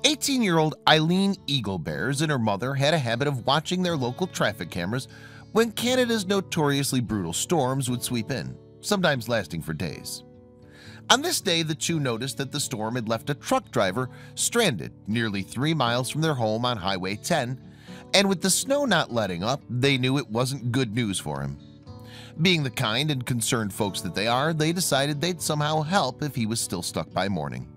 18-year-old Eileen Eaglebears and her mother had a habit of watching their local traffic cameras when Canada's notoriously brutal storms would sweep in, sometimes lasting for days. On this day, the two noticed that the storm had left a truck driver stranded nearly 3 miles from their home on Highway 10, and with the snow not letting up, they knew it wasn't good news for him. Being the kind and concerned folks that they are, they decided they'd somehow help if he was still stuck by morning.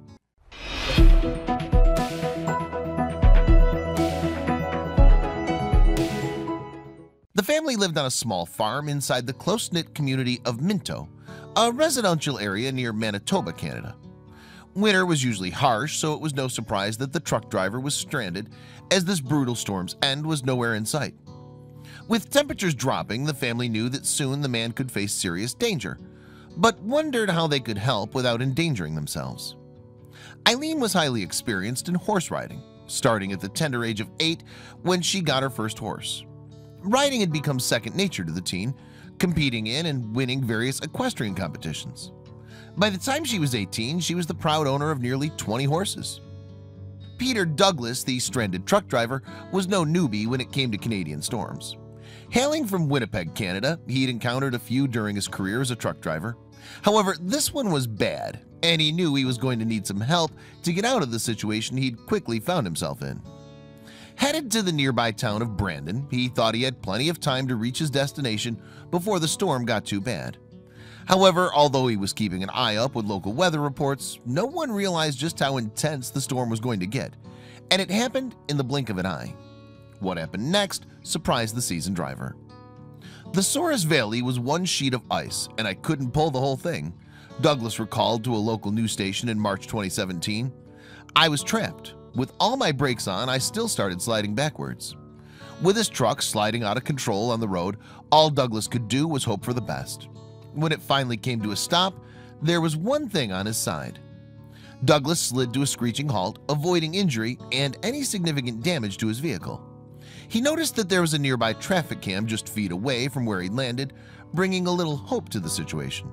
The family lived on a small farm inside the close-knit community of Minto, a residential area near Manitoba, Canada. Winter was usually harsh, so it was no surprise that the truck driver was stranded, as this brutal storm's end was nowhere in sight. With temperatures dropping, the family knew that soon the man could face serious danger, but wondered how they could help without endangering themselves. Eileen was highly experienced in horse riding, starting at the tender age of 8 when she got her first horse. Riding had become second nature to the teen, competing in and winning various equestrian competitions. By the time she was 18, she was the proud owner of nearly 20 horses. Peter Douglas, the stranded truck driver, was no newbie when it came to Canadian storms. Hailing from Winnipeg, Canada, he'd encountered a few during his career as a truck driver. However, this one was bad, and he knew he was going to need some help to get out of the situation he'd quickly found himself in. Headed to the nearby town of Brandon, he thought he had plenty of time to reach his destination before the storm got too bad. However, although he was keeping an eye up with local weather reports, no one realized just how intense the storm was going to get, and it happened in the blink of an eye. What happened next surprised the seasoned driver. The Souris Valley was one sheet of ice, and I couldn't pull the whole thing, Douglas recalled to a local news station in March 2017. I was trapped. With all my brakes on, I still started sliding backwards. With his truck sliding out of control on the road, all Douglas could do was hope for the best. When it finally came to a stop, there was one thing on his side. Douglas slid to a screeching halt, avoiding injury and any significant damage to his vehicle. He noticed that there was a nearby traffic cam just feet away from where he landed, bringing a little hope to the situation.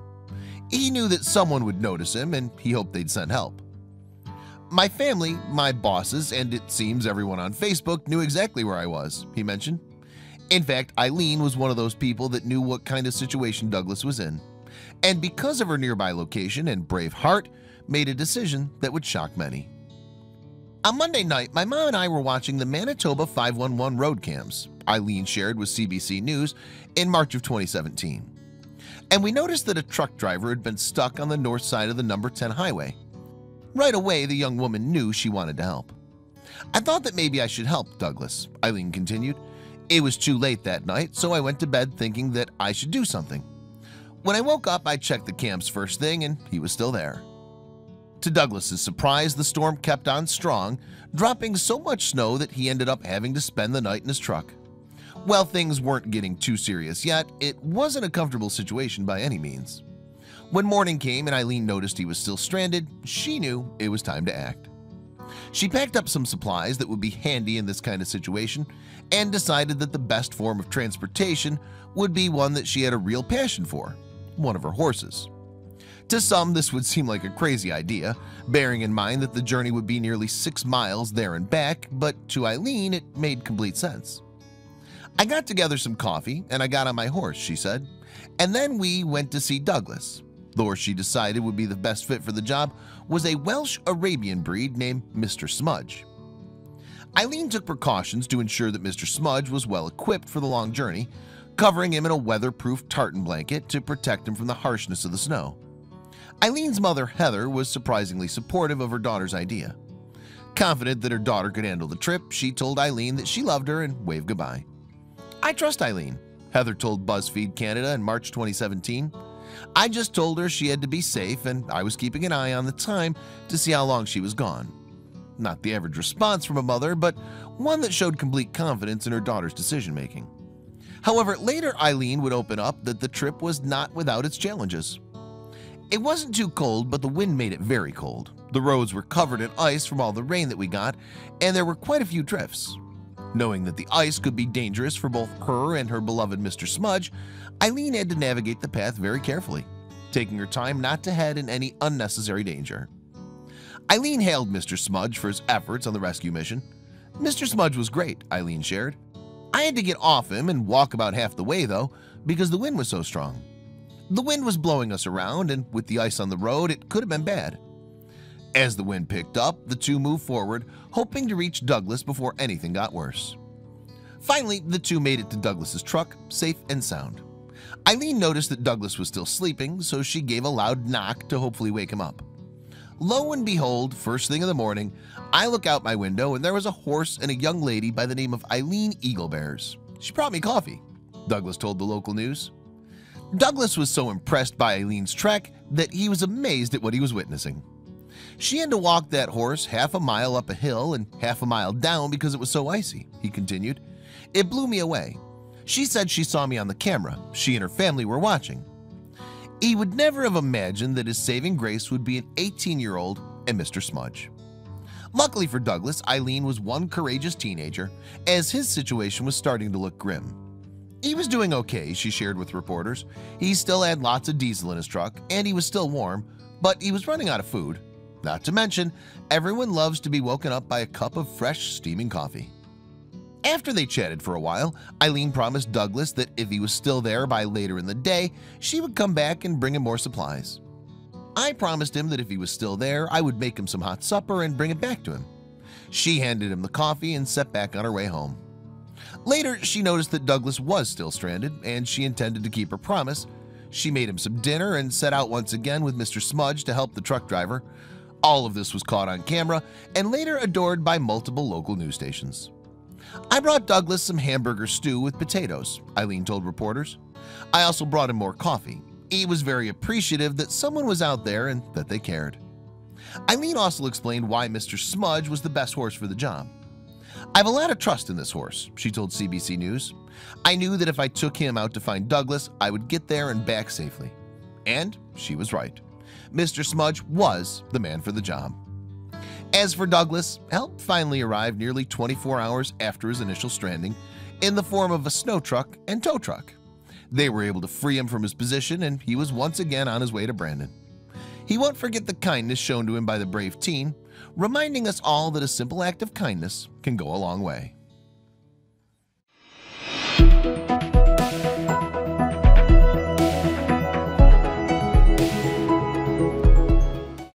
He knew that someone would notice him, and he hoped they'd send help. My family, my bosses, and it seems everyone on Facebook knew exactly where I was, he mentioned. In fact, Eileen was one of those people that knew what kind of situation Douglas was in, and because of her nearby location and brave heart, made a decision that would shock many. On Monday night, my mom and I were watching the Manitoba 511 road cams Eileen shared with CBC News in March of 2017. And we noticed that a truck driver had been stuck on the north side of the number 10 highway. Right away, the young woman knew she wanted to help. I thought that maybe I should help Douglas, Eileen continued. It was too late that night, so I went to bed thinking that I should do something. When I woke up, I checked the cams first thing, and he was still there. To Douglas's surprise, the storm kept on strong, dropping so much snow that he ended up having to spend the night in his truck. While things weren't getting too serious yet, it wasn't a comfortable situation by any means. When morning came and Eileen noticed he was still stranded, she knew it was time to act. She packed up some supplies that would be handy in this kind of situation and decided that the best form of transportation would be one that she had a real passion for, one of her horses. To some, this would seem like a crazy idea, bearing in mind that the journey would be nearly 6 miles there and back, but to Eileen it made complete sense. I got together some coffee and I got on my horse, she said, and then we went to see Douglas. The horse she decided would be the best fit for the job was a Welsh Arabian breed named Mr. Smudge. Eileen took precautions to ensure that Mr. Smudge was well equipped for the long journey, covering him in a weatherproof tartan blanket to protect him from the harshness of the snow. Eileen's mother, Heather, was surprisingly supportive of her daughter's idea. Confident that her daughter could handle the trip, she told Eileen that she loved her and waved goodbye. I trust Eileen, Heather told BuzzFeed Canada in March 2017. I just told her she had to be safe and I was keeping an eye on the time to see how long she was gone. Not the average response from a mother, but one that showed complete confidence in her daughter's decision-making. However, later Eileen would open up that the trip was not without its challenges. It wasn't too cold, but the wind made it very cold. The roads were covered in ice from all the rain that we got, and there were quite a few drifts. Knowing that the ice could be dangerous for both her and her beloved Mr. Smudge, Eileen had to navigate the path very carefully, taking her time not to head in any unnecessary danger. Eileen hailed Mr. Smudge for his efforts on the rescue mission. Mr. Smudge was great, Eileen shared. I had to get off him and walk about half the way though, because the wind was so strong. The wind was blowing us around, and with the ice on the road, it could have been bad. As the wind picked up, the two moved forward, hoping to reach Douglas before anything got worse. Finally, the two made it to Douglas's truck, safe and sound. Eileen noticed that Douglas was still sleeping, so she gave a loud knock to hopefully wake him up. Lo and behold, first thing in the morning, I look out my window and there was a horse and a young lady by the name of Eileen Eaglebears. She brought me coffee, Douglas told the local news. Douglas was so impressed by Eileen's trek that he was amazed at what he was witnessing. She had to walk that horse half a mile up a hill and half a mile down because it was so icy, he continued. It blew me away. She said she saw me on the camera. She and her family were watching. He would never have imagined that his saving grace would be an 18-year-old and Mr. Smudge. Luckily for Douglas, Eileen was one courageous teenager, as his situation was starting to look grim. He was doing okay, she shared with reporters. He still had lots of diesel in his truck, and he was still warm, but he was running out of food. Not to mention, everyone loves to be woken up by a cup of fresh, steaming coffee. After they chatted for a while, Eileen promised Douglas that if he was still there by later in the day, she would come back and bring him more supplies. I promised him that if he was still there, I would make him some hot supper and bring it back to him. She handed him the coffee and set back on her way home. Later, she noticed that Douglas was still stranded, and she intended to keep her promise. She made him some dinner and set out once again with Mr. Smudge to help the truck driver. All of this was caught on camera and later adored by multiple local news stations. I brought Douglas some hamburger stew with potatoes, Eileen told reporters. I also brought him more coffee. He was very appreciative that someone was out there and that they cared. Eileen also explained why Mr. Smudge was the best horse for the job. I have a lot of trust in this horse, she told CBC News. I knew that if I took him out to find Douglas, I would get there and back safely. And she was right. Mr. Smudge was the man for the job. As for Douglas, help finally arrived nearly 24 hours after his initial stranding in the form of a snow truck and tow truck. They were able to free him from his position, and he was once again on his way to Brandon. He won't forget the kindness shown to him by the brave teen, reminding us all that a simple act of kindness can go a long way.